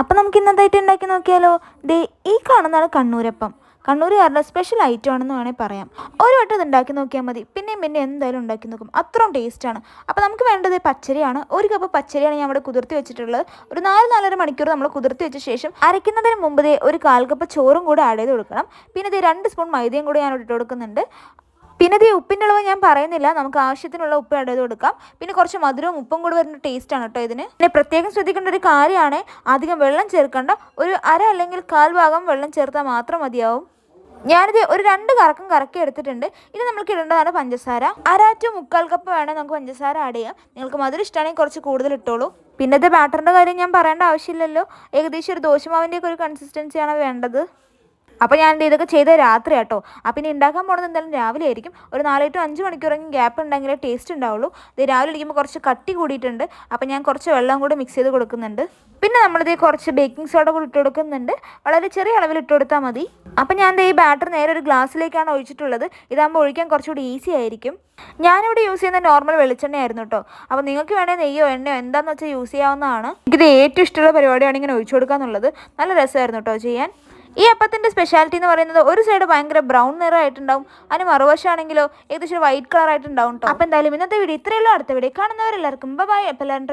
അപ്പം നമുക്ക് ഇന്നത്തായിട്ട് ഉണ്ടാക്കി നോക്കിയാലോ. ദേ ഈ കാണുന്നതാണ് കണ്ണൂരപ്പം. കണ്ണൂരുകാരുടെ സ്പെഷ്യൽ ഐറ്റം ആണെന്ന് വേണമെങ്കിൽ പറയാം. ഒരു വട്ടം ഇത് ഉണ്ടാക്കി നോക്കിയാൽ മതി, പിന്നെയും പിന്നെ എന്തായാലും ഉണ്ടാക്കി നോക്കും, അത്രയും ടേസ്റ്റാണ്. അപ്പോൾ നമുക്ക് വേണ്ടത് പച്ചരിയാണ്. 1 കപ്പ് പച്ചരിയാണ് ഞാൻ ഇവിടെ കുതിർത്തി വെച്ചിട്ടുള്ളത്. ഒരു 4-4.5 മണിക്കൂർ നമ്മൾ കുതിർത്തി വെച്ച ശേഷം അരയ്ക്കുന്നതിന് മുമ്പ് ഒരു 1/4 കപ്പ് ചോറും കൂടെ ആഡ് ചെയ്ത് കൊടുക്കണം. പിന്നെ 2 സ്പൂൺ മൈദയും കൂടെ ഞാൻ ഇട്ട് കൊടുക്കുന്നുണ്ട്. പിന്നെ ഉപ്പിൻ്റെ അളവ് ഞാൻ പറയുന്നില്ല, നമുക്ക് ആവശ്യത്തിനുള്ള ഉപ്പ് ആഡ് ചെയ്ത് കൊടുക്കാം. പിന്നെ കുറച്ച് മധുരവും ഉപ്പും കൂടെ വരുന്ന ടേസ്റ്റാണ് കേട്ടോ ഇതിന്. പിന്നെ പ്രത്യേകം ശ്രദ്ധിക്കേണ്ട ഒരു കാര്യമാണ്, അധികം വെള്ളം ചേർക്കേണ്ട. ഒരു അര അല്ലെങ്കിൽ 1/4 ഭാഗം വെള്ളം ചേർത്താൽ മാത്രം മതിയാവും. ഞാനിത് ഒരു 2 കറക്കം കറക്കി എടുത്തിട്ടുണ്ട്. ഇനി നമുക്ക് ഇടേണ്ടതാണ് പഞ്ചസാര. 1/2 to 1/4 കപ്പ് വേണം നമുക്ക് പഞ്ചസാര ആഡ് ചെയ്യാം. നിങ്ങൾക്ക് മധുരം ഇഷ്ടമാണെങ്കിൽ കുറച്ച് കൂടുതൽ ഇട്ടോളൂ. പിന്നത്തെ ബാറ്ററിൻ്റെ കാര്യം ഞാൻ പറയേണ്ട ആവശ്യമില്ലല്ലോ. ഏകദേശം ഒരു ദോശമാവിൻ്റെയൊക്കെ ഒരു കൺസിസ്റ്റൻസിയാണ് വേണ്ടത്. അപ്പോൾ ഞാൻ ഇതൊക്കെ ചെയ്ത് രാത്രി കേട്ടോ. അപ്പം ഇനി ഉണ്ടാക്കാൻ പോകുന്നത് എന്തായാലും രാവിലെ ആയിരിക്കും. ഒരു 4 to 5 മണിക്കൂറെങ്കിലും ഗ്യാപ്പ് ഉണ്ടെങ്കിലേ ടേസ്റ്റ് ഉണ്ടാവുള്ളൂ. ഇത് രാവിലെ ഇരിക്കുമ്പോൾ കുറച്ച് കട്ടി കൂടിയിട്ടുണ്ട്. അപ്പം ഞാൻ കുറച്ച് വെള്ളം കൂടി മിക്സ് ചെയ്ത് കൊടുക്കുന്നുണ്ട്. പിന്നെ നമ്മളിത് കുറച്ച് ബേക്കിംഗ് സോഡ കൂടി ഇട്ട് കൊടുക്കുന്നുണ്ട്. വളരെ ചെറിയ അളവിൽ ഇട്ട് കൊടുത്താൽ മതി. അപ്പം ഞാൻ ഈ ബാറ്റർ നേരെ ഒരു ഗ്ലാസ്സിലേക്കാണ് ഒഴിച്ചിട്ടുള്ളത്. ഇതാകുമ്പോൾ ഒഴിക്കാൻ കുറച്ചുകൂടി ഈസി ആയിരിക്കും. ഞാനിവിടെ യൂസ് ചെയ്യുന്ന നോർമൽ വെളിച്ചെണ്ണയായിരുന്നു കേട്ടോ. അപ്പോൾ നിങ്ങൾക്ക് വേണമെങ്കിൽ നെയ്യോ എണ്ണയോ എന്താണെന്ന് വെച്ചാൽ യൂസ് ചെയ്യാവുന്നതാണ്. എനിക്കിത് ഏറ്റവും ഇഷ്ടമുള്ള പരിപാടിയാണ് ഇങ്ങനെ ഒഴിച്ചു കൊടുക്കുക എന്നുള്ളത്. നല്ല രസമായിരുന്നു കേട്ടോ ചെയ്യാൻ. ഈ അപ്പത്തിൻ്റെ സ്പെഷ്യാലിറ്റി എന്ന് പറയുന്നത് ഒരു സൈഡ് ഭയങ്കര ബ്രൗൺ നിറമായിട്ടുണ്ടാവും, അതിന് മറുവശമാണെങ്കിലോ ഏകദേശം വൈറ്റ് കളറായിട്ടുണ്ടാവും കേട്ടോ. അപ്പോൾ എന്തായാലും ഇന്നത്തെ വീഡിയോ ഇത്രയേ ഉള്ളൂ. അടുത്ത വീഡിയോ കാണുന്നവരെല്ലാവർക്കും ബൈ. അപ്പോൾ എല്ലാവരും